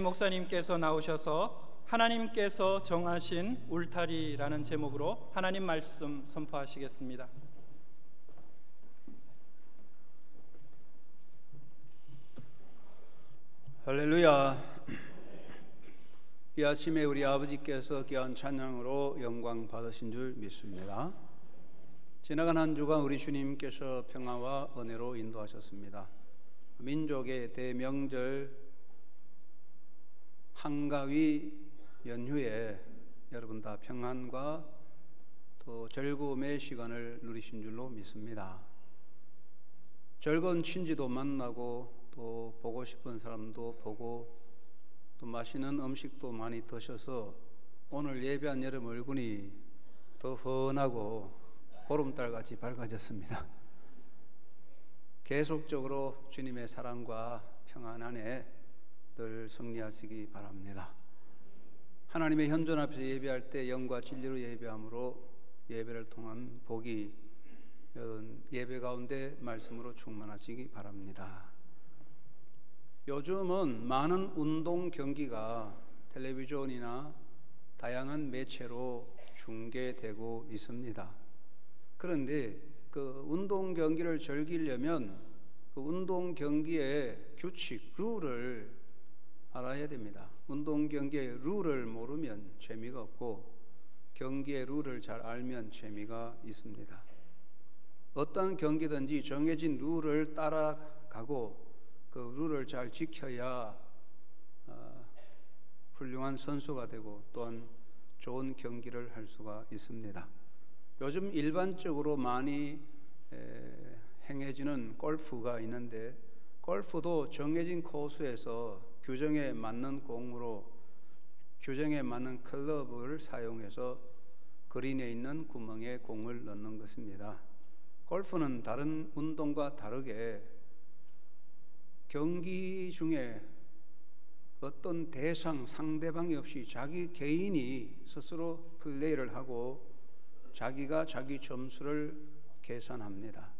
목사님께서 나오셔서 하나님께서 정하신 울타리라는 제목으로 하나님 말씀 선포하시겠습니다. 할렐루야. 이 아침에 우리 아버지께서 귀한 찬양으로 영광 받으신 줄 믿습니다. 지나간 한 주간 우리 주님께서 평화와 은혜로 인도하셨습니다. 민족의 대명절 한가위 연휴에 여러분 다 평안과 또 즐거움의 시간을 누리신 줄로 믿습니다. 즐거운 친지도 만나고 또 보고 싶은 사람도 보고 또 맛있는 음식도 많이 드셔서 오늘 예배한 여러분 얼굴이 더 환하고 보름달같이 밝아졌습니다. 계속적으로 주님의 사랑과 평안 안에 늘 승리하시기 바랍니다. 하나님의 현존 앞에서 예배할 때 영과 진리로 예배함으로 예배를 통한 복이 여러분 예배 가운데 말씀으로 충만하시기 바랍니다. 요즘은 많은 운동 경기가 텔레비전이나 다양한 매체로 중계되고 있습니다. 그런데 그 운동 경기를 즐기려면 그 운동 경기의 규칙, 룰을 알아야 됩니다. 운동 경기의 룰을 모르면 재미가 없고 경기의 룰을 잘 알면 재미가 있습니다. 어떠한 경기든지 정해진 룰을 따라가고 그 룰을 잘 지켜야 훌륭한 선수가 되고 또한 좋은 경기를 할 수가 있습니다. 요즘 일반적으로 많이 행해지는 골프가 있는데 골프도 정해진 코스에서 규정에 맞는 공으로 규정에 맞는 클럽을 사용해서 그린에 있는 구멍에 공을 넣는 것입니다. 골프는 다른 운동과 다르게 경기 중에 어떤 대상, 상대방이 없이 자기 개인이 스스로 플레이를 하고 자기가 자기 점수를 계산합니다.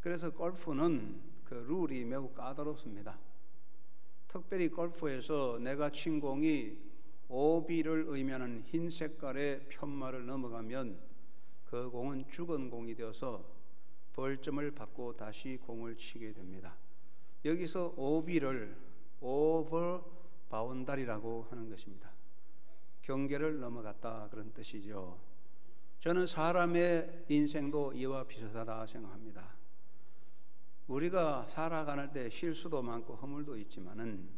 그래서 골프는 그 룰이 매우 까다롭습니다. 특별히 골프에서 내가 친 공이 OB를 의미하는 흰 색깔의 편말을 넘어가면 그 공은 죽은 공이 되어서 벌점을 받고 다시 공을 치게 됩니다. 여기서 OB를 오버 바운다리라고 하는 것입니다. 경계를 넘어갔다 그런 뜻이죠. 저는 사람의 인생도 이와 비슷하다 생각합니다. 우리가 살아가는 때 실수도 많고 허물도 있지만은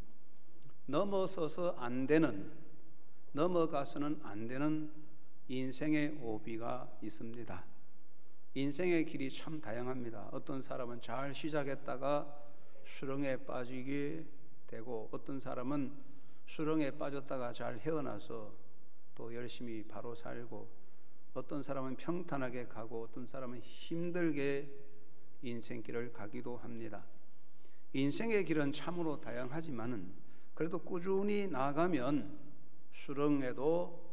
넘어서서 안 되는, 넘어가서는 안 되는 인생의 오비가 있습니다. 인생의 길이 참 다양합니다. 어떤 사람은 잘 시작했다가 수렁에 빠지게 되고 어떤 사람은 수렁에 빠졌다가 잘 헤어나서 또 열심히 바로 살고 어떤 사람은 평탄하게 가고 어떤 사람은 힘들게 인생길을 가기도 합니다. 인생의 길은 참으로 다양하지만은 그래도 꾸준히 나아가면 수렁에도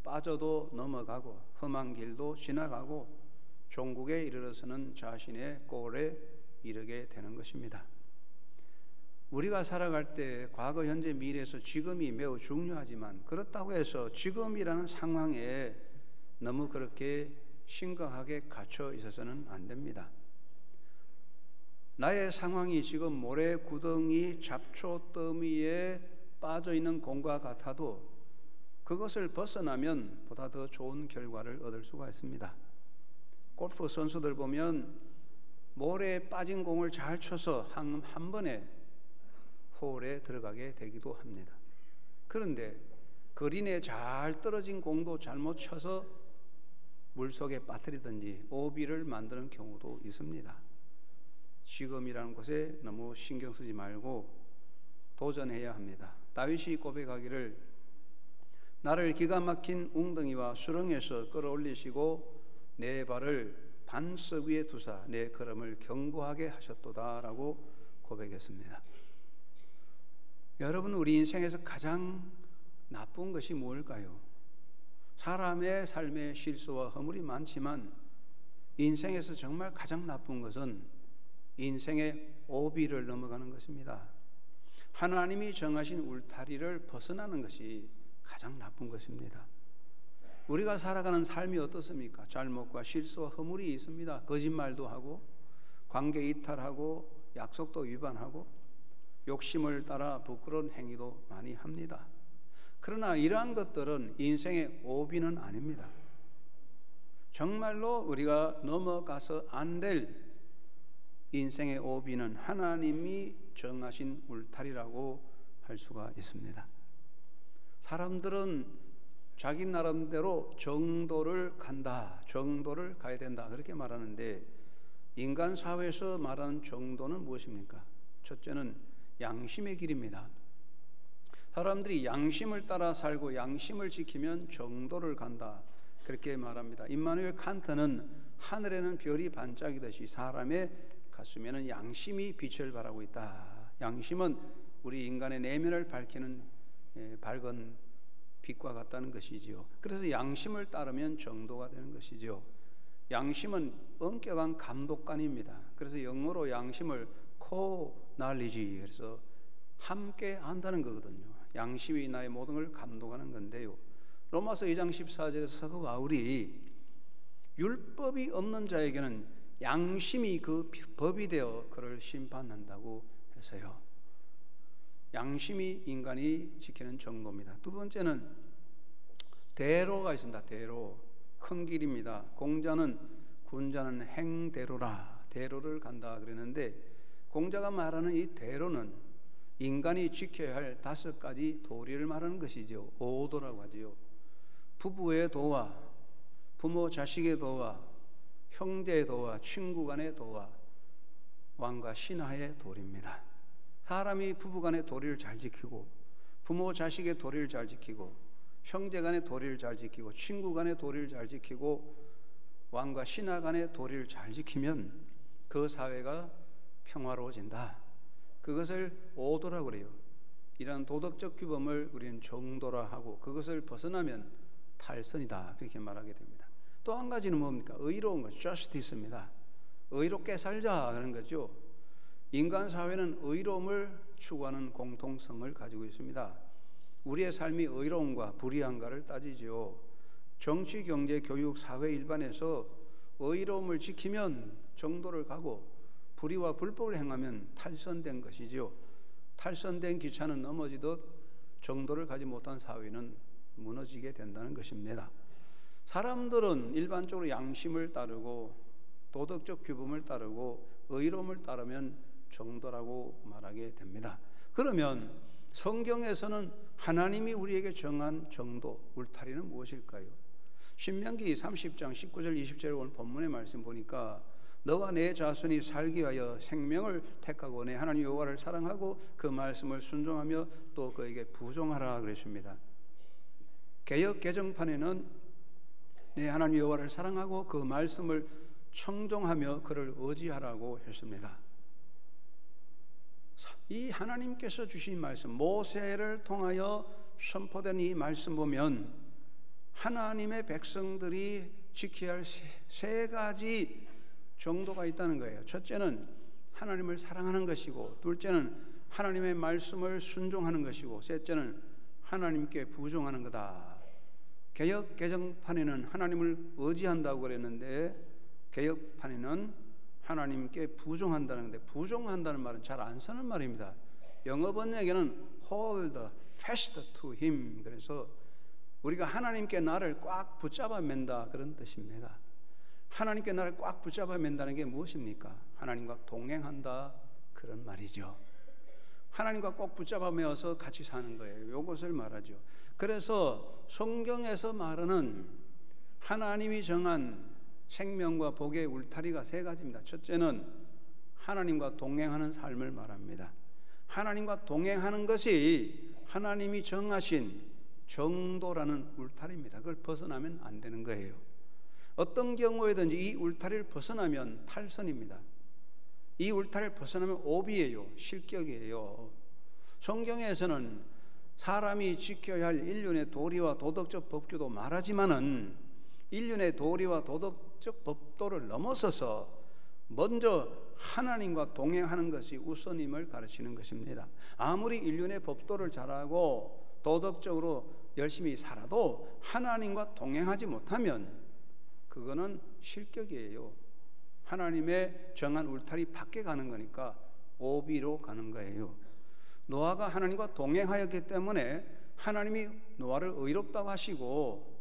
빠져도 넘어가고 험한 길도 지나가고 종국에 이르러서는 자신의 골에 이르게 되는 것입니다. 우리가 살아갈 때 과거, 현재, 미래에서 지금이 매우 중요하지만 그렇다고 해서 지금이라는 상황에 너무 그렇게 심각하게 갇혀 있어서는 안 됩니다. 나의 상황이 지금 모래 구덩이 잡초 더미에 빠져 있는 공과 같아도 그것을 벗어나면 보다 더 좋은 결과를 얻을 수가 있습니다. 골프 선수들 보면 모래에 빠진 공을 잘 쳐서 한 번에 홀에 들어가게 되기도 합니다. 그런데 그린에 잘 떨어진 공도 잘못 쳐서 물속에 빠뜨리든지 오비를 만드는 경우도 있습니다. 지금이라는 곳에 너무 신경 쓰지 말고 도전해야 합니다. 다윗이 고백하기를 나를 기가 막힌 웅덩이와 수렁에서 끌어올리시고 내 발을 반석 위에 두사 내 걸음을 견고하게 하셨도다 라고 고백했습니다. 여러분, 우리 인생에서 가장 나쁜 것이 무엇일까요? 사람의 삶에 실수와 허물이 많지만 인생에서 정말 가장 나쁜 것은 인생의 오비를 넘어가는 것입니다. 하나님이 정하신 울타리를 벗어나는 것이 가장 나쁜 것입니다. 우리가 살아가는 삶이 어떻습니까? 잘못과 실수와 허물이 있습니다. 거짓말도 하고 관계 이탈하고 약속도 위반하고 욕심을 따라 부끄러운 행위도 많이 합니다. 그러나 이러한 것들은 인생의 오비는 아닙니다. 정말로 우리가 넘어가서 안 될 인생의 오비는 하나님이 정하신 울타리라고 할 수가 있습니다. 사람들은 자기 나름대로 정도를 간다, 정도를 가야 된다 그렇게 말하는데 인간 사회에서 말하는 정도는 무엇입니까? 첫째는 양심의 길입니다. 사람들이 양심을 따라 살고 양심을 지키면 정도를 간다 그렇게 말합니다. 임마누엘 칸트는 하늘에는 별이 반짝이듯이 사람의 가슴에는 양심이 빛을 발하고 있다. 양심은 우리 인간의 내면을 밝히는 밝은 빛과 같다는 것이지요. 그래서 양심을 따르면 정도가 되는 것이죠. 양심은 엄격한 감독관입니다. 그래서 영어로 양심을 co-knowledge, 그래서 함께 한다는 거거든요. 양심이 나의 모든 걸 감독하는 건데요. 로마서 2장 14절에서 사도 바울이 율법이 없는 자에게는 양심이 그 법이 되어 그를 심판한다고 해서요. 양심이 인간이 지키는 정도입니다. 두 번째는 대로가 있습니다. 대로, 큰 길입니다. 공자는 군자는 행대로라, 대로를 간다 그랬는데 공자가 말하는 이 대로는 인간이 지켜야 할 5가지 도리를 말하는 것이죠. 오도라고 하지요. 부부의 도와, 부모 자식의 도와, 형제의 도와, 친구 간의 도와, 왕과 신하의 도리입니다. 사람이 부부 간의 도리를 잘 지키고 부모 자식의 도리를 잘 지키고 형제 간의 도리를 잘 지키고 친구 간의 도리를 잘 지키고 왕과 신하 간의 도리를 잘 지키면 그 사회가 평화로워진다. 그것을 오도라고 그래요. 이러한 도덕적 규범을 우리는 정도라 하고 그것을 벗어나면 탈선이다 그렇게 말하게 됩니다. 또 한 가지는 뭡니까? 의로운 것, justice입니다. 의롭게 살자 그런 거죠. 인간 사회는 의로움을 추구하는 공통성을 가지고 있습니다. 우리의 삶이 의로움과 불의한가를 따지죠. 정치, 경제, 교육, 사회 일반에서 의로움을 지키면 정도를 가고 불의와 불법을 행하면 탈선된 것이죠. 탈선된 기차는 넘어지듯 정도를 가지 못한 사회는 무너지게 된다는 것입니다. 사람들은 일반적으로 양심을 따르고 도덕적 규범을 따르고 의로움을 따르면 정도라고 말하게 됩니다. 그러면 성경에서는 하나님이 우리에게 정한 정도, 울타리는 무엇일까요? 신명기 30장 19절 20절 오늘 본문의 말씀 보니까 너와 내 자손이 살기 위하여 생명을 택하고 내 하나님 여호와를 사랑하고 그 말씀을 순종하며 또 그에게 부종하라 그랬습니다. 개역 개정판에는 내 하나님 여호와를 사랑하고 그 말씀을 청종하며 그를 의지하라고 했습니다. 이 하나님께서 주신 말씀, 모세를 통하여 선포된 이 말씀 보면 하나님의 백성들이 지켜야 할 세 가지 정도가 있다는 거예요. 첫째는 하나님을 사랑하는 것이고, 둘째는 하나님의 말씀을 순종하는 것이고, 셋째는 하나님께 부종하는 거다. 개역 개정판에는 하나님을 의지한다고 그랬는데 개역판에는 하나님께 부종한다는 건데, 부종한다는 말은 잘 안 쓰는 말입니다. 영어 번역에는 hold fast to him, 그래서 우리가 하나님께 나를 꽉 붙잡아 맨다 그런 뜻입니다. 하나님께 나를 꽉 붙잡아 맨다는 게 무엇입니까? 하나님과 동행한다 그런 말이죠. 하나님과 꼭 붙잡아 매어서 같이 사는 거예요. 이것을 말하죠. 그래서 성경에서 말하는 하나님이 정한 생명과 복의 울타리가 세 가지입니다. 첫째는 하나님과 동행하는 삶을 말합니다. 하나님과 동행하는 것이 하나님이 정하신 정도라는 울타리입니다. 그걸 벗어나면 안 되는 거예요. 어떤 경우에든지 이 울타리를 벗어나면 탈선입니다. 이 울타리를 벗어나면 오비예요. 실격이에요. 성경에서는 사람이 지켜야 할 인륜의 도리와 도덕적 법규도 말하지만은 인륜의 도리와 도덕적 법도를 넘어서서 먼저 하나님과 동행하는 것이 우선임을 가르치는 것입니다. 아무리 인륜의 법도를 잘하고 도덕적으로 열심히 살아도 하나님과 동행하지 못하면 그거는 실격이에요. 하나님의 정한 울타리 밖에 가는 거니까 오비로 가는 거예요. 노아가 하나님과 동행하였기 때문에 하나님이 노아를 의롭다고 하시고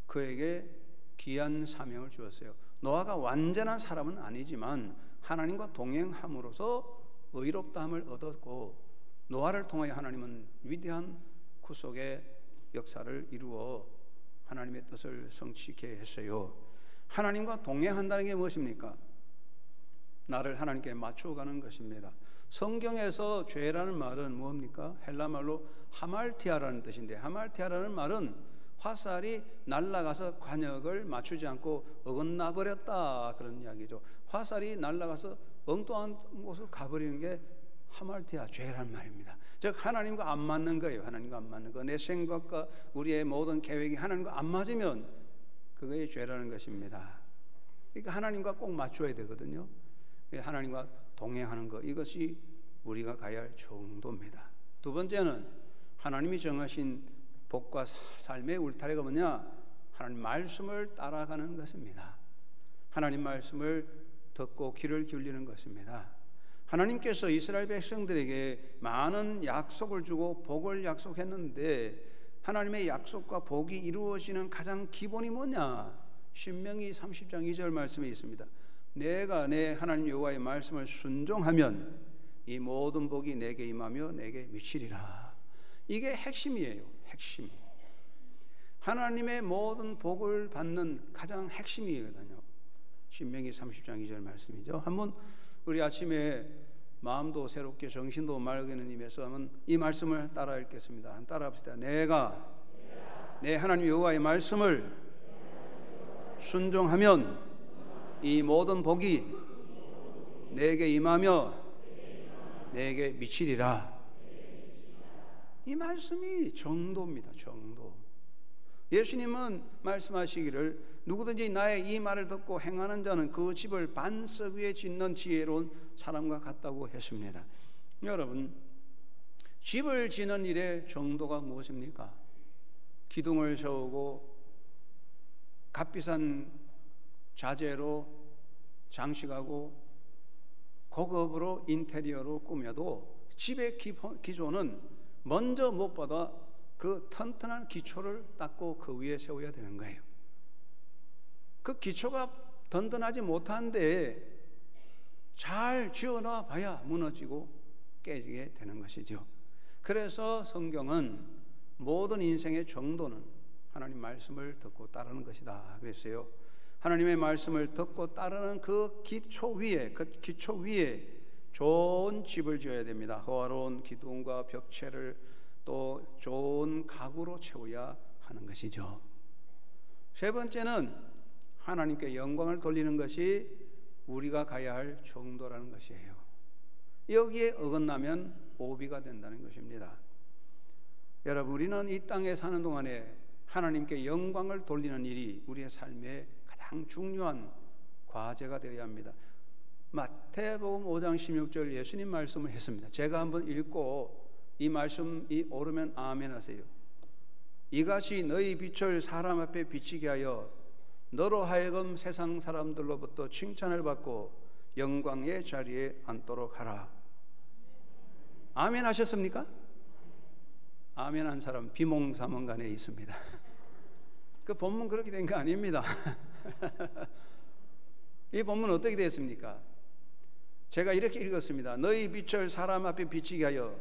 그에게 귀한 사명을 주었어요. 노아가 완전한 사람은 아니지만 하나님과 동행함으로써 의롭다함을 얻었고, 노아를 통하여 하나님은 위대한 구속의 역사를 이루어 하나님의 뜻을 성취케 했어요. 하나님과 동행한다는 게 무엇입니까? 나를 하나님께 맞춰가는 것입니다. 성경에서 죄라는 말은 뭡니까? 헬라 말로 하말티아라는 뜻인데, 하말티아라는 말은 화살이 날아가서 관역을 맞추지 않고 어긋나 버렸다, 그런 이야기죠. 화살이 날아가서 엉뚱한 곳으로 가버리는 게 하말티아, 죄라는 말입니다. 즉 하나님과 안 맞는 거예요. 하나님과 안 맞는 거. 내 생각과 우리의 모든 계획이 하나님과 안 맞으면 그게 죄라는 것입니다. 그러니까 하나님과 꼭 맞춰야 되거든요. 하나님과 동행하는 것, 이것이 우리가 가야 할 정도입니다. 두 번째는 하나님이 정하신 복과 삶의 울타리가 뭐냐? 하나님 말씀을 따라가는 것입니다. 하나님 말씀을 듣고 귀를 기울이는 것입니다. 하나님께서 이스라엘 백성들에게 많은 약속을 주고 복을 약속했는데, 하나님의 약속과 복이 이루어지는 가장 기본이 뭐냐? 신명기 30장 2절 말씀에 있습니다. 내가 내 하나님 여호와의 말씀을 순종하면 이 모든 복이 내게 임하며 내게 미치리라. 이게 핵심이에요. 핵심. 하나님의 모든 복을 받는 가장 핵심이거든요. 신명기 30장 2절 말씀이죠. 한번 우리 아침에 마음도 새롭게 정신도 맑은 힘에서 한번 이 말씀을 따라 읽겠습니다. 따라 합시다. 내가 내 하나님 여호와의 말씀을 순종하면 이 모든 복이 내게 임하며 내게 미치리라. 이 말씀이 정도입니다. 정도. 예수님은 말씀하시기를 누구든지 나의 이 말을 듣고 행하는 자는 그 집을 반석 위에 짓는 지혜로운 사람과 같다고 했습니다. 여러분, 집을 지는 일의 정도가 무엇입니까? 기둥을 세우고 값비싼 자재로 장식하고 고급으로 인테리어로 꾸며도 집의 기초는 먼저 무엇보다 그 튼튼한 기초를 닦고 그 위에 세워야 되는 거예요. 그 기초가 든든하지 못한데 잘 지어놔 봐야 무너지고 깨지게 되는 것이죠. 그래서 성경은 모든 인생의 정도는 하나님 말씀을 듣고 따르는 것이다 그랬어요. 하나님의 말씀을 듣고 따르는 그 기초 위에 좋은 집을 지어야 됩니다. 호화로운 기둥과 벽체를 또 좋은 가구로 채워야 하는 것이죠. 세 번째는 하나님께 영광을 돌리는 것이 우리가 가야 할 정도라는 것이에요. 여기에 어긋나면 오비가 된다는 것입니다. 여러분, 우리는 이 땅에 사는 동안에 하나님께 영광을 돌리는 일이 우리의 삶의 가장 중요한 과제가 되어야 합니다. 마태복음 5장 16절 예수님 말씀을 했습니다. 제가 한번 읽고 이 말씀이 오르면 아멘 하세요. 이같이 너희 빛을 사람 앞에 비치게 하여 너로 하여금 세상 사람들로부터 칭찬을 받고 영광의 자리에 앉도록 하라. 아멘 하셨습니까? 아멘 한 사람 비몽사몽간에 있습니다. 그 본문 그렇게 된 거 아닙니다. 이 본문 어떻게 됐습니까? 제가 이렇게 읽었습니다. 너희 빛을 사람 앞에 비치게 하여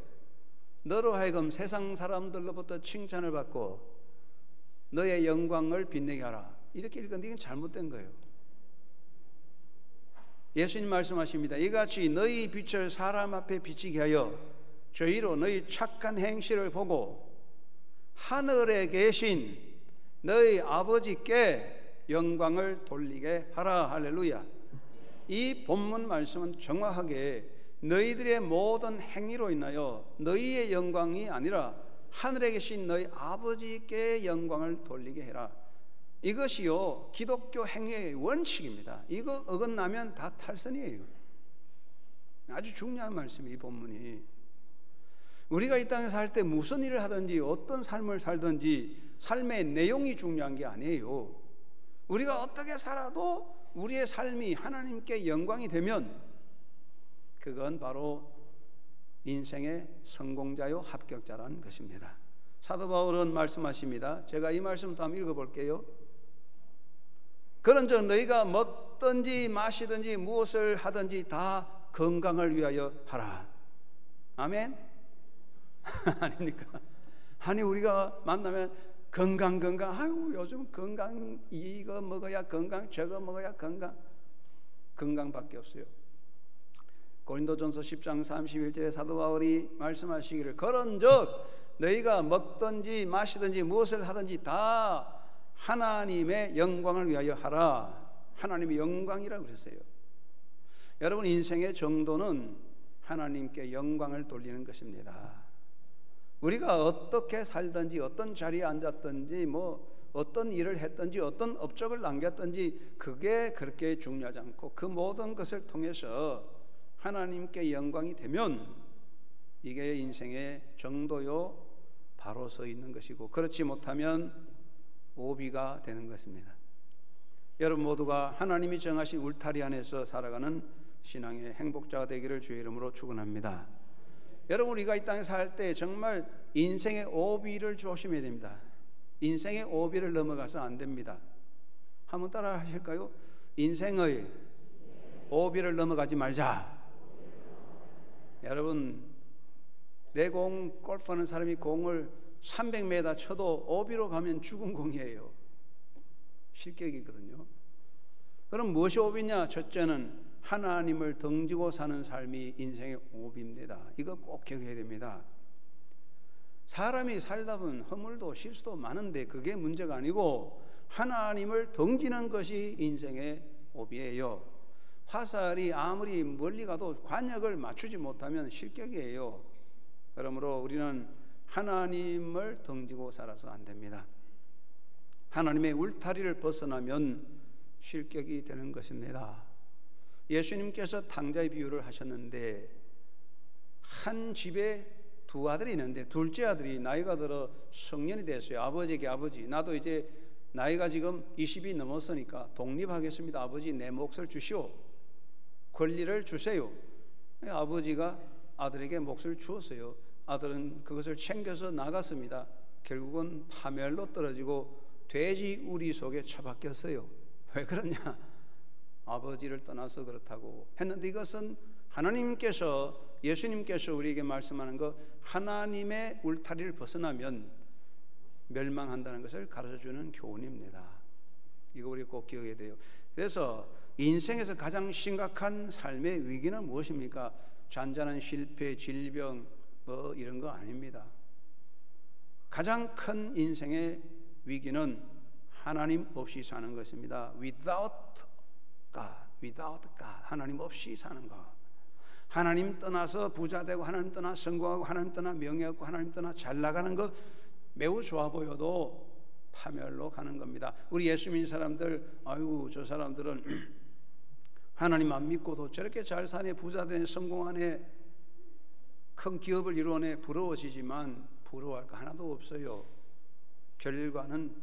너로 하여금 세상 사람들로부터 칭찬을 받고 너의 영광을 빛내게 하라. 이렇게 읽었는데 이건 잘못된 거예요. 예수님 말씀하십니다. 이같이 너희 빛을 사람 앞에 비치게 하여 저희로 너희 착한 행실을 보고 하늘에 계신 너희 아버지께 영광을 돌리게 하라. 할렐루야. 이 본문 말씀은 정확하게 너희들의 모든 행위로 인하여 너희의 영광이 아니라 하늘에 계신 너희 아버지께 영광을 돌리게 해라. 이것이요 기독교 행위의 원칙입니다. 이거 어긋나면 다 탈선이에요. 아주 중요한 말씀이 이 본문이. 우리가 이 땅에 살 때 무슨 일을 하든지 어떤 삶을 살든지 삶의 내용이 중요한 게 아니에요. 우리가 어떻게 살아도 우리의 삶이 하나님께 영광이 되면 그건 바로 인생의 성공자요 합격자라는 것입니다. 사도 바울은 말씀하십니다. 제가 이 말씀도 한번 읽어볼게요. 그런즉 너희가 먹든지 마시든지 무엇을 하든지 다 건강을 위하여 하라. 아멘? 아닙니까? 아니 우리가 만나면 건강 아이고 요즘 건강 이거 먹어야 건강 저거 먹어야 건강밖에 없어요. 고린도전서 10장 31절에 사도 바울이 말씀하시기를 그런즉 너희가 먹든지 마시든지 무엇을 하든지 다 하나님의 영광을 위하여 하라. 하나님의 영광이라고 그랬어요. 여러분 인생의 정도는 하나님께 영광을 돌리는 것입니다. 우리가 어떻게 살든지 어떤 자리에 앉았든지 어떤 일을 했든지 어떤 업적을 남겼든지 그게 그렇게 중요하지 않고 그 모든 것을 통해서 하나님께 영광이 되면 이게 인생의 정도요 바로 서 있는 것이고 그렇지 못하면 오비가 되는 것입니다. 여러분 모두가 하나님이 정하신 울타리 안에서 살아가는 신앙의 행복자가 되기를 주의 이름으로 축원합니다. 여러분 우리가 이 땅에 살 때 정말 인생의 오비를 조심해야 됩니다. 인생의 오비를 넘어가서 안 됩니다. 한번 따라 하실까요? 인생의 오비를 넘어가지 말자. 여러분 내 공 골프하는 사람이 공을 300m 쳐도 오비로 가면 죽은 공이에요. 실격이거든요. 그럼 무엇이 오비냐? 첫째는 하나님을 등지고 사는 삶이 인생의 오비입니다. 이거 꼭 기억해야 됩니다. 사람이 살다 보면 허물도 실수도 많은데 그게 문제가 아니고 하나님을 등지는 것이 인생의 오비예요. 화살이 아무리 멀리 가도 관역을 맞추지 못하면 실격이에요. 그러므로 우리는 하나님을 등지고 살아서 안 됩니다. 하나님의 울타리를 벗어나면 실격이 되는 것입니다. 예수님께서 탕자의 비유를 하셨는데 한 집에 두 아들이 있는데 둘째 아들이 나이가 들어 성년이 됐어요. 아버지에게 아버지 나도 이제 나이가 지금 20이 넘었으니까 독립하겠습니다. 아버지 내 몫을 주시오. 권리를 주세요. 아버지가 아들에게 몫을 주었어요. 아들은 그것을 챙겨서 나갔습니다. 결국은 파멸로 떨어지고 돼지 우리 속에 처박혔어요. 왜 그러냐? 아버지를 떠나서 그렇다고 했는데 이것은 하나님께서 예수님께서 우리에게 말씀하는 것 하나님의 울타리를 벗어나면 멸망한다는 것을 가르쳐주는 교훈입니다. 이거 우리 꼭 기억해야 돼요. 그래서 인생에서 가장 심각한 삶의 위기는 무엇입니까? 잔잔한 실패, 질병 이런 거 아닙니다. 가장 큰 인생의 위기는 하나님 없이 사는 것입니다. Without God, 하나님 없이 사는 것. 하나님 떠나서 부자 되고 하나님 떠나 성공하고 하나님 떠나 명예 얻고 하나님 떠나 잘 나가는 것 매우 좋아 보여도 파멸로 가는 겁니다. 우리 예수 믿는 사람들 아이고 저 사람들은 하나님 안 믿고도 저렇게 잘 사네, 부자 되네, 성공하네, 큰 기업을 이루어내 부러워지지만 부러워할 거 하나도 없어요. 결과는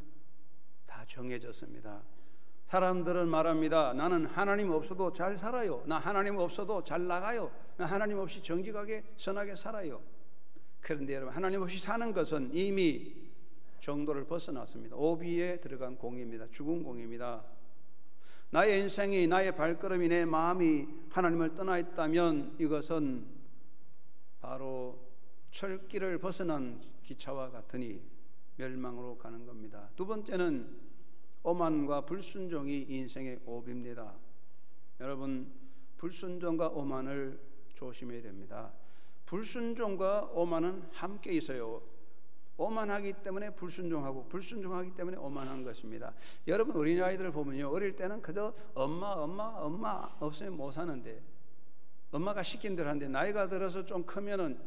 다 정해졌습니다. 사람들은 말합니다. 나는 하나님 없어도 잘 살아요. 나 하나님 없어도 잘 나가요. 나 하나님 없이 정직하게 선하게 살아요. 그런데 여러분 하나님 없이 사는 것은 이미 정도를 벗어났습니다. 오비에 들어간 공입니다. 죽은 공입니다. 나의 인생이 나의 발걸음이 내 마음이 하나님을 떠나 있다면 이것은 바로 철길을 벗어난 기차와 같으니 멸망으로 가는 겁니다. 두 번째는 오만과 불순종이 인생의 오비입니다. 여러분 불순종과 오만을 조심해야 됩니다. 불순종과 오만은 함께 있어요. 오만하기 때문에 불순종하고 불순종하기 때문에 오만한 것입니다. 여러분 어린아이들을 보면요, 어릴 때는 그저 엄마 없으면 못 사는데 엄마가 시킨 대로 하는데 나이가 들어서 좀 크면은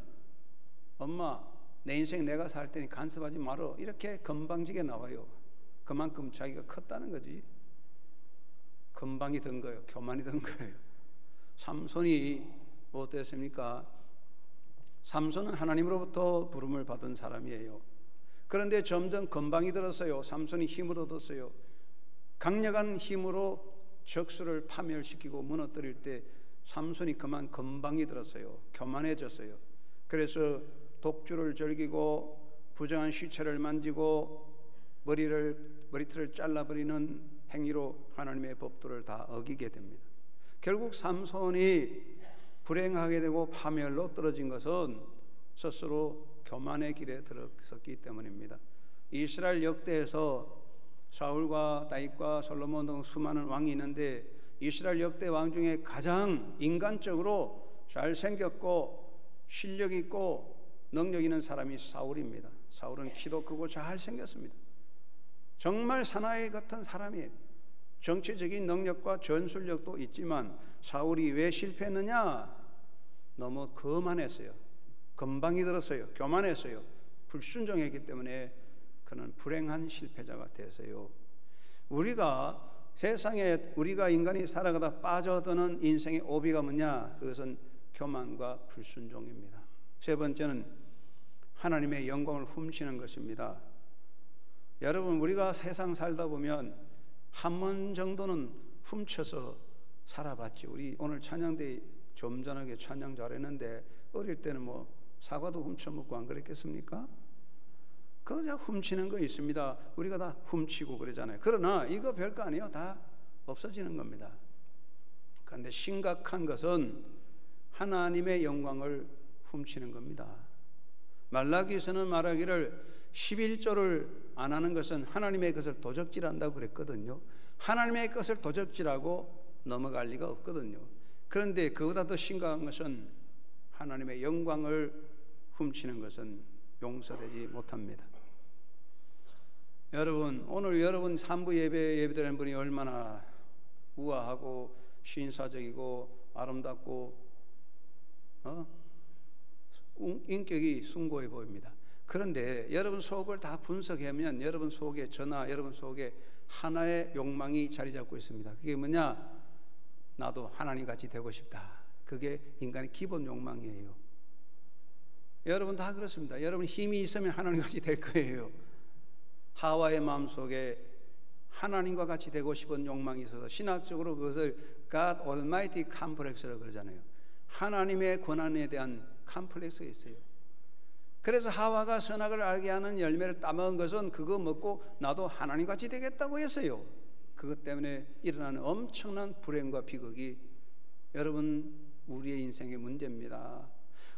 엄마 내 인생 내가 살 테니 간섭하지 말어 이렇게 건방지게 나와요. 그만큼 자기가 컸다는 거지. 금방이 된 거예요. 교만이 된 거예요. 삼손이 어땠습니까? 삼손은 하나님으로부터 부름을 받은 사람이에요. 그런데 점점 건방이 들었어요. 삼손이 힘을 얻었어요. 강력한 힘으로 적수를 파멸시키고 무너뜨릴 때 삼손이 그만 건방이 들었어요. 교만해졌어요. 그래서 독주를 즐기고 부정한 시체를 만지고 머리털을 잘라버리는 행위로 하나님의 법도를 다 어기게 됩니다. 결국 삼손이 불행하게 되고 파멸로 떨어진 것은 스스로 교만의 길에 들어섰기 때문입니다. 이스라엘 역대에서 사울과 다윗과 솔로몬 등 수많은 왕이 있는데 이스라엘 역대 왕 중에 가장 인간적으로 잘생겼고 실력 있고 능력 있는 사람이 사울입니다. 사울은 키도 크고 잘생겼습니다. 정말 사나이 같은 사람이에요. 정치적인 능력과 전술력도 있지만 사울이 왜 실패했느냐? 너무 거만했어요. 건방이 들었어요. 교만했어요. 불순종했기 때문에 그는 불행한 실패자가 됐어요. 우리가 세상에 우리가 인간이 살아가다 빠져드는 인생의 오비가 뭐냐? 그것은 교만과 불순종입니다. 세 번째는 하나님의 영광을 훔치는 것입니다. 여러분, 우리가 세상 살다 보면 한 번 정도는 훔쳐서 살아봤지. 우리 오늘 찬양대 점잖하게 찬양 잘했는데 어릴 때는 뭐 사과도 훔쳐먹고 안 그랬겠습니까? 그저 훔치는 거 있습니다. 우리가 다 훔치고 그러잖아요. 그러나 이거 별거 아니에요. 다 없어지는 겁니다. 그런데 심각한 것은 하나님의 영광을 훔치는 겁니다. 말라기서는 말하기를 11조를 안 하는 것은 하나님의 것을 도적질한다고 그랬거든요. 하나님의 것을 도적질하고 넘어갈 리가 없거든요. 그런데 그보다 더 심각한 것은 하나님의 영광을 훔치는 것은 용서되지 못합니다. 여러분, 오늘 여러분 산부 예배드리는 분이 얼마나 우아하고 신사적이고 아름답고 인격이 숭고해 보입니다. 그런데 여러분 속을 다 분석하면 여러분 속에 저나 여러분 속에 하나의 욕망이 자리 잡고 있습니다. 그게 뭐냐? 나도 하나님같이 되고 싶다. 그게 인간의 기본 욕망이에요. 여러분 다 그렇습니다. 여러분 힘이 있으면 하나님같이 될 거예요. 하와의 마음속에 하나님과 같이 되고 싶은 욕망이 있어서 신학적으로 그것을 God Almighty Complex라고 그러잖아요. 하나님의 권한에 대한 컴플렉스가 있어요. 그래서 하와가 선악을 알게 하는 열매를 따먹은 것은 그거 먹고 나도 하나님같이 되겠다고 했어요. 그것 때문에 일어나는 엄청난 불행과 비극이 여러분 우리의 인생의 문제입니다.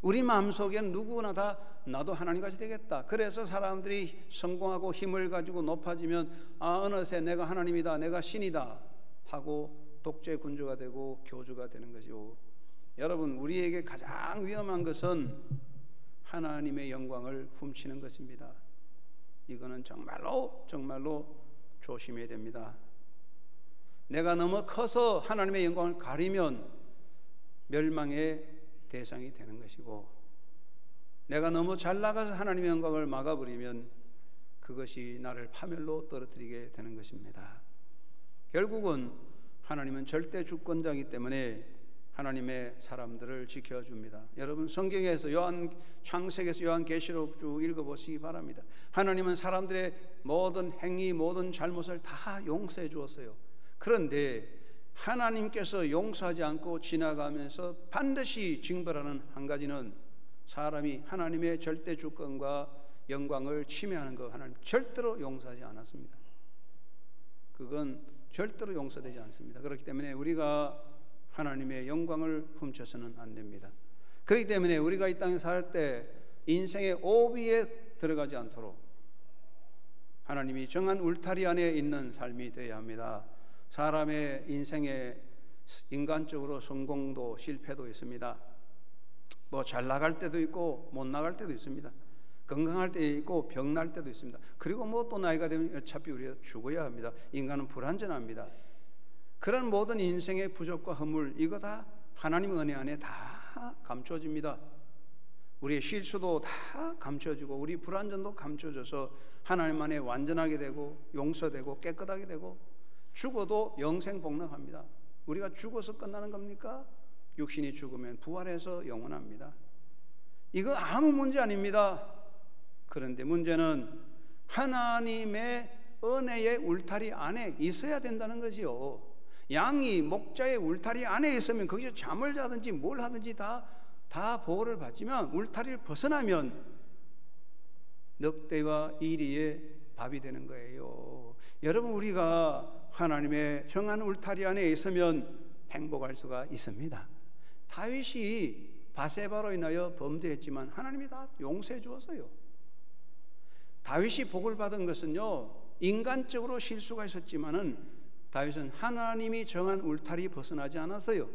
우리 마음속에는 누구나 다 나도 하나님같이 되겠다. 그래서 사람들이 성공하고 힘을 가지고 높아지면 어느새 내가 하나님이다, 내가 신이다 하고 독재 군주가 되고 교주가 되는 것이요. 여러분 우리에게 가장 위험한 것은 하나님의 영광을 훔치는 것입니다. 이거는 정말로 조심해야 됩니다. 내가 너무 커서 하나님의 영광을 가리면 멸망의 대상이 되는 것이고, 내가 너무 잘 나가서 하나님의 영광을 막아버리면 그것이 나를 파멸로 떨어뜨리게 되는 것입니다. 결국은 하나님은 절대 주권자이기 때문에 하나님의 사람들을 지켜줍니다. 여러분 성경에서 창세기에서 요한계시록 쭉 읽어보시기 바랍니다. 하나님은 사람들의 모든 행위, 모든 잘못을 다 용서해 주었어요. 그런데 하나님께서 용서하지 않고 지나가면서 반드시 징벌하는 한 가지는 사람이 하나님의 절대 주권과 영광을 침해하는 것, 하나님 절대로 용서하지 않았습니다. 그건 절대로 용서되지 않습니다. 그렇기 때문에 우리가 하나님의 영광을 훔쳐서는 안 됩니다. 그렇기 때문에 우리가 이 땅에 살 때 인생의 오비에 들어가지 않도록 하나님이 정한 울타리 안에 있는 삶이 되어야 합니다. 사람의 인생에 인간적으로 성공도 실패도 있습니다. 뭐 잘 나갈 때도 있고 못 나갈 때도 있습니다. 건강할 때 있고 병 날 때도 있습니다. 그리고 뭐 또 나이가 되면 어차피 우리가 죽어야 합니다. 인간은 불완전합니다. 그런 모든 인생의 부족과 허물, 이거 다 하나님의 은혜 안에 다 감춰집니다. 우리의 실수도 다 감춰지고 우리 불완전도 감춰져서 하나님 안에 완전하게 되고 용서되고 깨끗하게 되고 죽어도 영생 복락합니다. 우리가 죽어서 끝나는 겁니까? 육신이 죽으면 부활해서 영원합니다. 이거 아무 문제 아닙니다. 그런데 문제는 하나님의 은혜의 울타리 안에 있어야 된다는 거지요. 양이 목자의 울타리 안에 있으면 거기서 잠을 자든지 뭘 하든지 다 보호를 받지만 울타리를 벗어나면 늑대와 이리의 밥이 되는 거예요. 여러분, 우리가 하나님의 정한 울타리 안에 있으면 행복할 수가 있습니다. 다윗이 바세바로 인하여 범죄했지만 하나님이 다 용서해 주었어요. 다윗이 복을 받은 것은요, 인간적으로 실수가 있었지만은 다윗은 하나님이 정한 울타리 벗어나지 않았어요.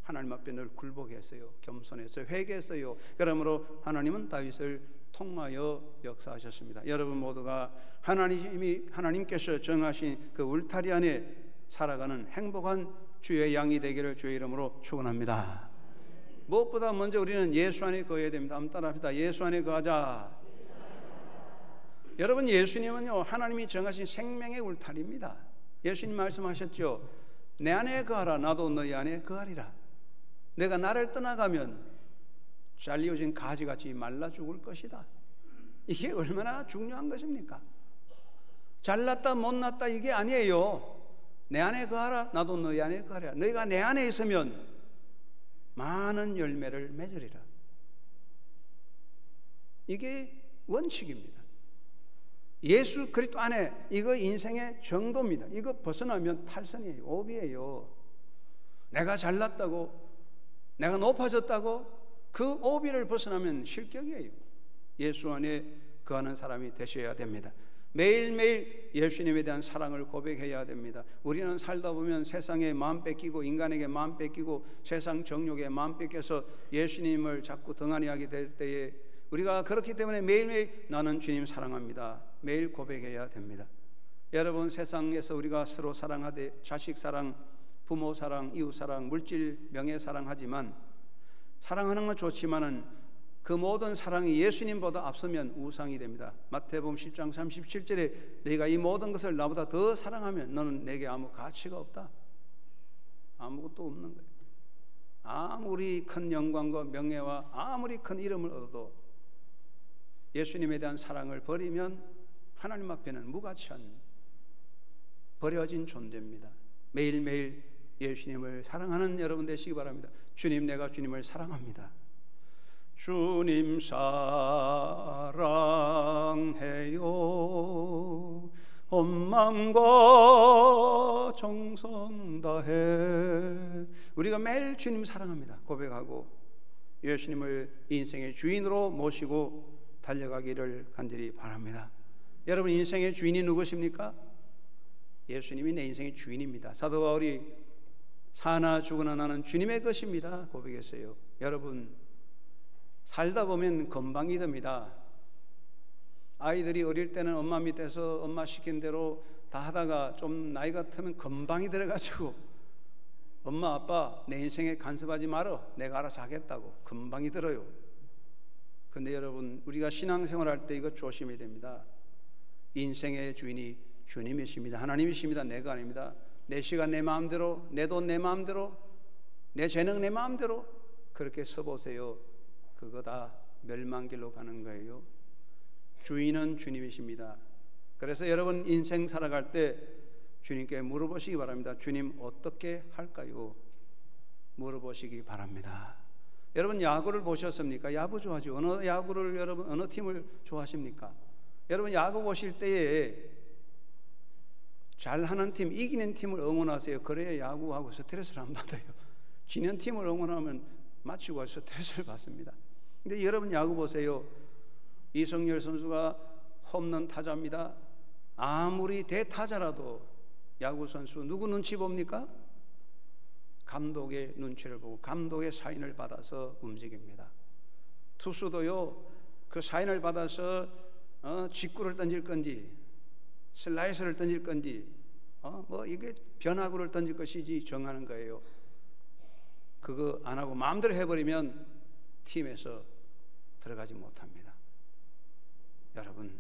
하나님 앞에 늘 굴복했어요. 겸손했어요. 회개했어요. 그러므로 하나님은 다윗을 통하여 역사하셨습니다. 여러분 모두가 하나님께서 정하신 그 울타리 안에 살아가는 행복한 주의 양이 되기를 주의 이름으로 축원합니다. 무엇보다 먼저 우리는 예수 안에 거해야 됩니다. 한번 따라합시다. 예수 안에 거하자. 여러분, 예수님은요, 하나님이 정하신 생명의 울타리입니다. 예수님 말씀하셨죠. 내 안에 거하라, 나도 너희 안에 거하리라. 내가 나를 떠나가면 잘리어진 가지같이 말라 죽을 것이다. 이게 얼마나 중요한 것입니까? 잘났다 못났다 이게 아니에요. 내 안에 거하라, 나도 너희 안에 거하리라. 너희가 내 안에 있으면 많은 열매를 맺으리라. 이게 원칙입니다. 예수 그리스도 안에, 이거 인생의 정도입니다. 이거 벗어나면 탈선이에요. 오비예요. 내가 잘났다고, 내가 높아졌다고, 그 오비를 벗어나면 실격이에요. 예수 안에 거하는 사람이 되셔야 됩니다. 매일매일 예수님에 대한 사랑을 고백해야 됩니다. 우리는 살다 보면 세상에 마음 뺏기고 인간에게 마음 뺏기고 세상 정욕에 마음 뺏겨서 예수님을 자꾸 등한히 하게 될 때에 우리가 그렇기 때문에 매일매일 나는 주님 사랑합니다. 매일 고백해야 됩니다. 여러분, 세상에서 우리가 서로 사랑하되 자식 사랑, 부모 사랑, 이웃 사랑, 물질, 명예 사랑하지만 사랑하는 건 좋지만은 그 모든 사랑이 예수님보다 앞서면 우상이 됩니다. 마태복음 10장 37절에 너희가 이 모든 것을 나보다 더 사랑하면 너는 내게 아무 가치가 없다. 아무것도 없는 거예요. 아무리 큰 영광과 명예와 아무리 큰 이름을 얻어도 예수님에 대한 사랑을 버리면 하나님 앞에는 무가치한 버려진 존재입니다. 매일매일 예수님을 사랑하는 여러분 되시기 바랍니다. 주님, 내가 주님을 사랑합니다. 주님 사랑해요. 온 마음과 정성 다해. 우리가 매일 주님 사랑합니다 고백하고 예수님을 인생의 주인으로 모시고 달려가기를 간절히 바랍니다. 여러분, 인생의 주인이 누구십니까? 예수님이 내 인생의 주인입니다. 사도 바울이 사나 죽으나 나는 주님의 것입니다 고백했어요. 여러분, 살다 보면 건방이 듭니다. 아이들이 어릴 때는 엄마 밑에서 엄마 시킨 대로 다 하다가 좀 나이가 들면 건방이 들어가지고 엄마 아빠 내 인생에 간섭하지 말어, 내가 알아서 하겠다고 건방이 들어요. 근데 여러분, 우리가 신앙생활할 때 이거 조심해야 됩니다. 인생의 주인이 주님이십니다. 하나님이십니다. 내가 아닙니다. 내 시간 내 마음대로, 내 돈 내 마음대로, 내 재능 내 마음대로 그렇게 써보세요. 그거 다 멸망길로 가는 거예요. 주인은 주님이십니다. 그래서 여러분, 인생 살아갈 때 주님께 물어보시기 바랍니다. 주님, 어떻게 할까요? 물어보시기 바랍니다. 여러분, 야구를 보셨습니까? 야구 좋아하죠. 어느 야구를 여러분 어느 팀을 좋아하십니까? 여러분, 야구 보실 때에 잘하는 팀, 이기는 팀을 응원하세요. 그래야 야구하고 스트레스를 안 받아요. 지는 팀을 응원하면 마치고 스트레스를 받습니다. 근데 여러분, 야구 보세요. 이성열 선수가 홈런 타자입니다. 아무리 대타자라도 야구 선수 누구 눈치 봅니까? 감독의 눈치를 보고 감독의 사인을 받아서 움직입니다. 투수도요, 그 사인을 받아서 직구를 던질 건지 슬라이스를 던질 건지 이게 변화구를 던질 것이지 정하는 거예요. 그거 안 하고 마음대로 팀에서 들어가지 못합니다. 여러분,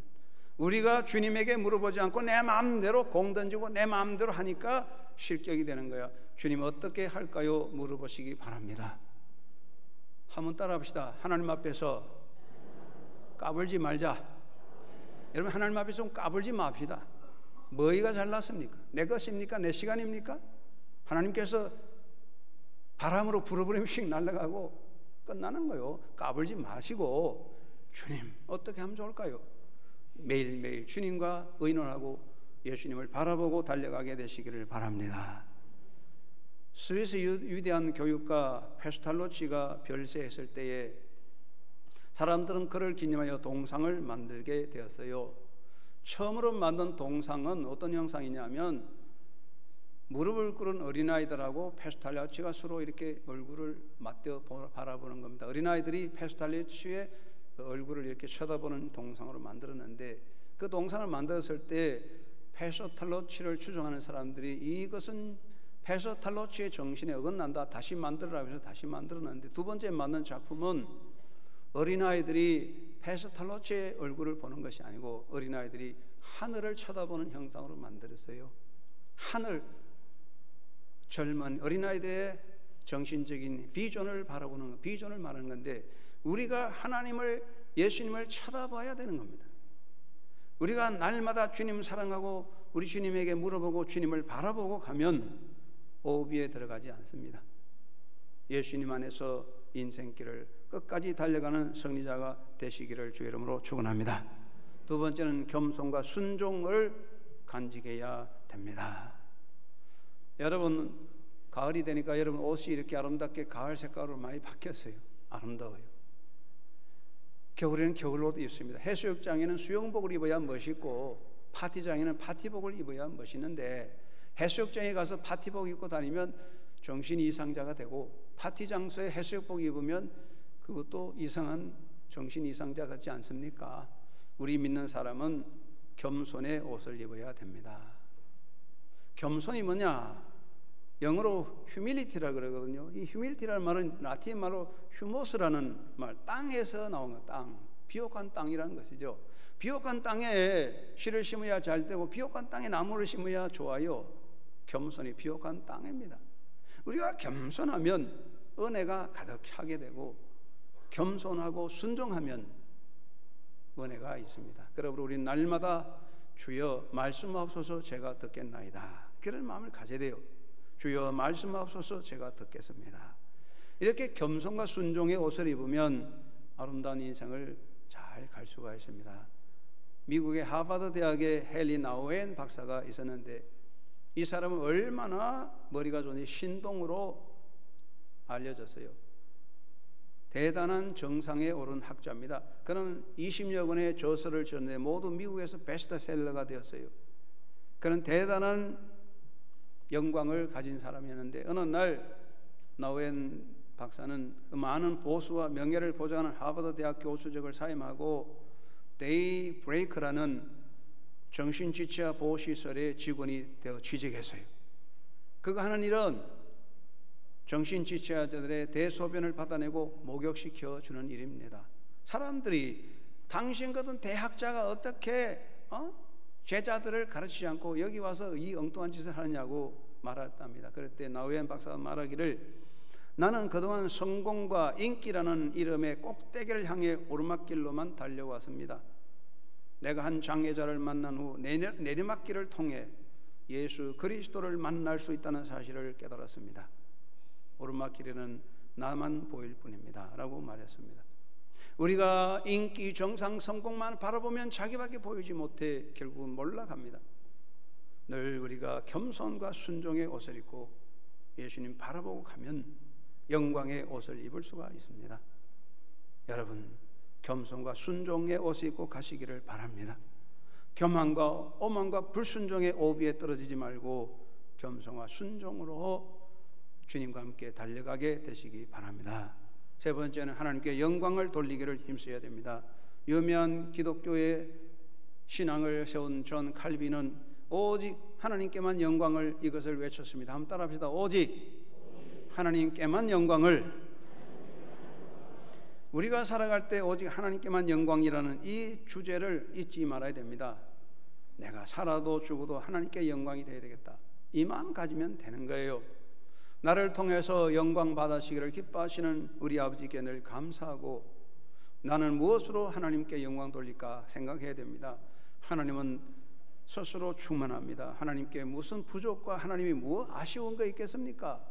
우리가 주님에게 물어보지 않고 내 마음대로 공 던지고 내 마음대로 하니까 실격이 되는 거야. 주님 어떻게 할까요? 물어보시기 바랍니다. 한번 따라합시다. 하나님 앞에서 까불지 말자. 여러분, 하나님 앞에서 좀 까불지 맙시다. 뭐가 잘났습니까? 내 것입니까? 내 시간입니까? 하나님께서 바람으로 불어버리면 휙 날아가고 끝나는 거요. 까불지 마시고 주님 어떻게 하면 좋을까요? 매일매일 주님과 의논하고 예수님을 바라보고 달려가게 되시기를 바랍니다. 스위스 위대한 교육가 페스탈로치가 별세했을 때에 사람들은 그를 기념하여 동상을 만들게 되었어요. 처음으로 만든 동상은 어떤 형상이냐면 무릎을 꿇은 어린아이들하고 페스탈로치가 서로 이렇게 얼굴을 맞대어 바라보는 겁니다. 어린아이들이 페스탈로치의 얼굴을 이렇게 쳐다보는 동상으로 만들었는데, 그 동상을 만들었을 때 페스탈로치를 추종하는 사람들이 이것은 페스탈로치의 정신에 어긋난다, 다시 만들어라고 해서 다시 만들었는데, 두 번째 만든 작품은 어린아이들이 페스탈로치의 얼굴을 보는 것이 아니고 어린아이들이 하늘을 쳐다보는 형상으로 만들었어요. 하늘, 젊은 어린아이들의 정신적인 비전을 바라보는, 비전을 말하는 건데, 우리가 하나님을, 예수님을 쳐다봐야 되는 겁니다. 우리가 날마다 주님 사랑하고 우리 주님에게 물어보고 주님을 바라보고 가면 오비에 들어가지 않습니다. 예수님 안에서 인생길을 끝까지 달려가는 승리자가 되시기를 주의 이름으로 축원합니다. 두 번째는 겸손과 순종을 간직해야 됩니다. 여러분, 가을이 되니까 여러분 옷이 이렇게 아름답게 가을 색깔로 많이 바뀌었어요. 아름다워요. 겨울에는 겨울옷 입습니다. 해수욕장에는 수영복을 입어야 멋있고 파티장에는 파티복을 입어야 멋있는데, 해수욕장에 가서 파티복 입고 다니면 정신 이상자가 되고, 파티 장소에 해수욕복 입으면 그것도 이상한 정신 이상자 같지 않습니까? 우리 믿는 사람은 겸손의 옷을 입어야 됩니다. 겸손이 뭐냐? 영어로 humility라 그러거든요. 이 humility라는 말은 라틴 말로 humus라는 말, 땅에서 나온 거, 땅, 비옥한 땅이라는 것이죠. 비옥한 땅에 씨를 심어야 잘 되고 비옥한 땅에 나무를 심어야 좋아요. 겸손이 비옥한 땅입니다. 우리가 겸손하면 은혜가 가득하게 되고, 겸손하고 순종하면 은혜가 있습니다. 그러므로 우리는 날마다 주여 말씀하옵소서 제가 듣겠나이다, 그런 마음을 가져야 돼요. 주여 말씀하옵소서 제가 듣겠습니다. 이렇게 겸손과 순종의 옷을 입으면 아름다운 인생을 잘 갈 수가 있습니다. 미국의 하버드 대학의 헨리 나우엔 박사가 있었는데, 이 사람은 얼마나 머리가 좋은지 신동으로 알려졌어요. 대단한 정상에 오른 학자입니다. 그는 20여 권의 저서를 지었는데 모두 미국에서 베스트셀러가 되었어요. 그는 대단한 영광을 가진 사람이었는데, 어느 날 나우엔 박사는 많은 보수와 명예를 보장하는 하버드 대학 교수직을 사임하고 데이 브레이크라는 정신지체화 보호시설의 직원이 되어 취직했어요. 그가 하는 일은 정신지체자들의 대소변을 받아내고 목욕시켜 주는 일입니다. 사람들이 당신 같은 대학자가 어떻게 제자들을 가르치지 않고 여기 와서 이 엉뚱한 짓을 하느냐고 말했답니다. 그럴 때 나우엔 박사가 말하기를, 나는 그동안 성공과 인기라는 이름의 꼭대기를 향해 오르막길로만 달려왔습니다. 내가 한 장애자를 만난 후 내리막길을 통해 예수 그리스도를 만날 수 있다는 사실을 깨달았습니다. 오르막길에는 나만 보일 뿐입니다 라고 말했습니다. 우리가 인기, 정상, 성공만 바라보면 자기밖에 보이지 못해 결국은 몰락합니다. 늘 우리가 겸손과 순종의 옷을 입고 예수님 바라보고 가면 영광의 옷을 입을 수가 있습니다. 여러분, 겸손과 순종의 옷을 입고 가시기를 바랍니다. 교만과 오만과 불순종의 오비에 떨어지지 말고 겸손과 순종으로 주님과 함께 달려가게 되시기 바랍니다. 세 번째는 하나님께 영광을 돌리기를 힘써야 됩니다. 유명한 기독교의 신앙을 세운 존 칼빈은 오직 하나님께만 영광을, 이것을 외쳤습니다. 한번 따라합시다. 오직 하나님께만 영광을. 우리가 살아갈 때 오직 하나님께만 영광이라는 이 주제를 잊지 말아야 됩니다. 내가 살아도 죽어도 하나님께 영광이 되어야 되겠다, 이 마음 가지면 되는 거예요. 나를 통해서 영광 받으시기를 기뻐하시는 우리 아버지께 늘 감사하고, 나는 무엇으로 하나님께 영광 돌릴까 생각해야 됩니다. 하나님은 스스로 충만합니다. 하나님께 무슨 부족과 하나님이 뭐 아쉬운 거 있겠습니까?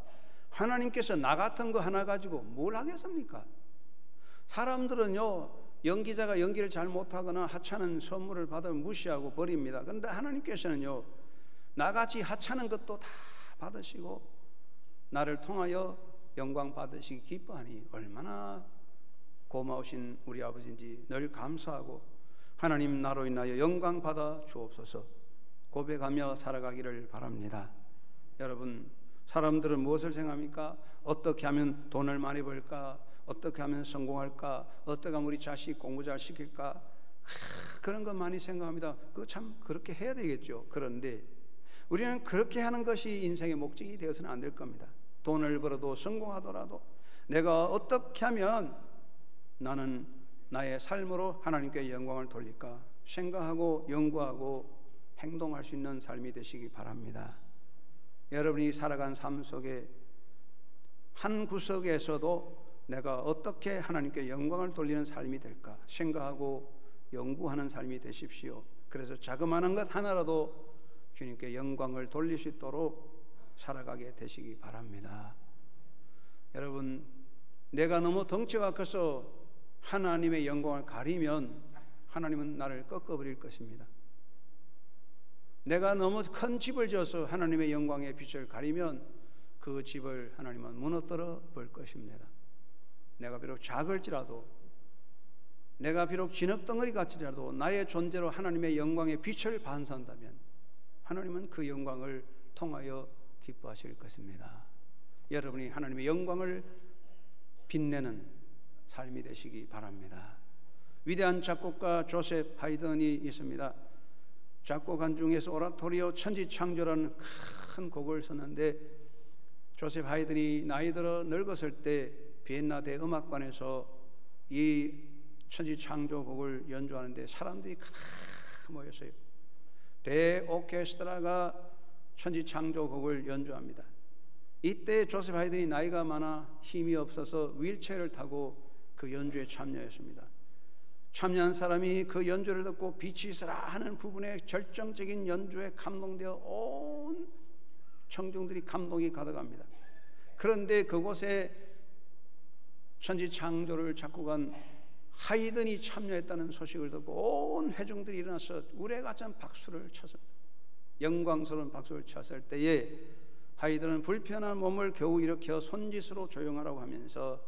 하나님께서 나 같은 거 하나 가지고 뭘 하겠습니까? 사람들은요, 연기자가 연기를 잘 못하거나 하찮은 선물을 받으면 무시하고 버립니다. 그런데 하나님께서는요, 나같이 하찮은 것도 다 받으시고 나를 통하여 영광 받으시기 기뻐하니 얼마나 고마우신 우리 아버지인지 늘 감사하고, 하나님 나로 인하여 영광 받아 주옵소서 고백하며 살아가기를 바랍니다. 여러분, 사람들은 무엇을 생각합니까? 어떻게 하면 돈을 많이 벌까? 어떻게 하면 성공할까? 어떻게 하면 우리 자식 공부 잘 시킬까? 그런 것 많이 생각합니다. 그거 참 그렇게 해야 되겠죠. 그런데 우리는 그렇게 하는 것이 인생의 목적이 되어서는 안 될 겁니다. 돈을 벌어도 성공하더라도 내가 어떻게 하면 나는 나의 삶으로 하나님께 영광을 돌릴까 생각하고 연구하고 행동할 수 있는 삶이 되시기 바랍니다. 여러분이 살아간 삶 속에 한 구석에서도 내가 어떻게 하나님께 영광을 돌리는 삶이 될까 생각하고 연구하는 삶이 되십시오. 그래서 자그마한 것 하나라도 주님께 영광을 돌릴 수 있도록 살아가게 되시기 바랍니다. 여러분, 내가 너무 덩치가 커서 하나님의 영광을 가리면 하나님은 나를 꺾어버릴 것입니다. 내가 너무 큰 집을 지어서 하나님의 영광의 빛을 가리면 그 집을 하나님은 무너뜨려 볼 것입니다. 내가 비록 작을지라도, 내가 비록 진흙덩어리 같지라도 나의 존재로 하나님의 영광의 빛을 반사한다면 하나님은 그 영광을 통하여 기뻐하실 것입니다. 여러분이 하나님의 영광을 빛내는 삶이 되시기 바랍니다. 위대한 작곡가 조셉 하이든이 있습니다. 작곡한 중에서 오라토리오 천지창조라는 큰 곡을 썼는데, 조셉 하이든이 나이 들어 늙었을 때 비엔나 대음악관에서 이 천지창조곡을 연주하는데 사람들이 모였어요. 대오케스트라가 천지창조곡을 연주합니다. 이때 조셉 하이든이 나이가 많아 힘이 없어서 휠체어를 타고 그 연주에 참여했습니다. 참여한 사람이 그 연주를 듣고 빛이 있으라 하는 부분의 결정적인 연주에 감동되어 온 청중들이 감동이 가득합니다. 그런데 그곳에 천지창조를 작곡한 하이든이 참여했다는 소식을 듣고 온 회중들이 일어나서 우레같은 박수를 쳤습니다. 영광스러운 박수를 쳤을 때에 하이든은 불편한 몸을 겨우 일으켜 손짓으로 조용하라고 하면서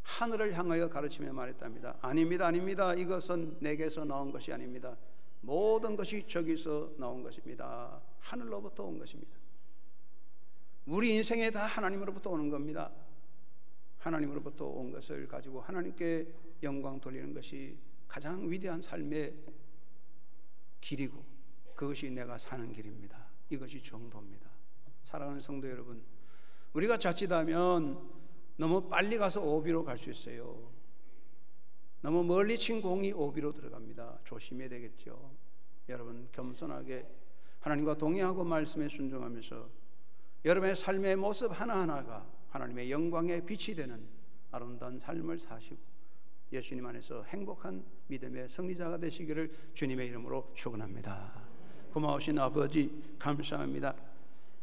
하늘을 향하여 가르치며 말했답니다. 아닙니다, 아닙니다. 이것은 내게서 나온 것이 아닙니다. 모든 것이 저기서 나온 것입니다. 하늘로부터 온 것입니다. 우리 인생에 다 하나님으로부터 오는 겁니다. 하나님으로부터 온 것을 가지고 하나님께 영광 돌리는 것이 가장 위대한 삶의 길이고, 그것이 내가 사는 길입니다. 이것이 정도입니다. 사랑하는 성도 여러분, 우리가 자칫하면 너무 빨리 가서 오비로 갈 수 있어요. 너무 멀리 친 공이 오비로 들어갑니다. 조심해야 되겠죠. 여러분, 겸손하게 하나님과 동의하고 말씀에 순종하면서 여러분의 삶의 모습 하나하나가 하나님의 영광의 빛이 되는 아름다운 삶을 사시고 예수님 안에서 행복한 믿음의 승리자가 되시기를 주님의 이름으로 축원합니다. 고마우신 아버지, 감사합니다.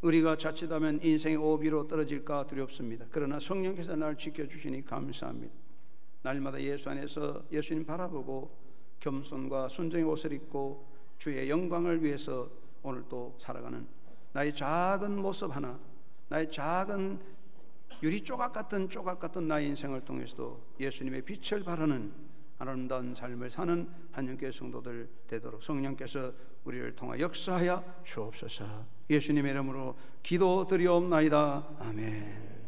우리가 자칫하면 인생의 오비로 떨어질까 두렵습니다. 그러나 성령께서 나를 지켜주시니 감사합니다. 날마다 예수 안에서 예수님 바라보고 겸손과 순종의 옷을 입고 주의 영광을 위해서 오늘도 살아가는 나의 작은 모습 하나, 나의 작은 유리 조각 같은 나의 인생을 통해서도 예수님의 빛을 바라는 아름다운 삶을 사는 한영교회 성도들 되도록 성령께서 우리를 통하 역사하여 주옵소서. 예수님의 이름으로 기도드리옵나이다. 아멘.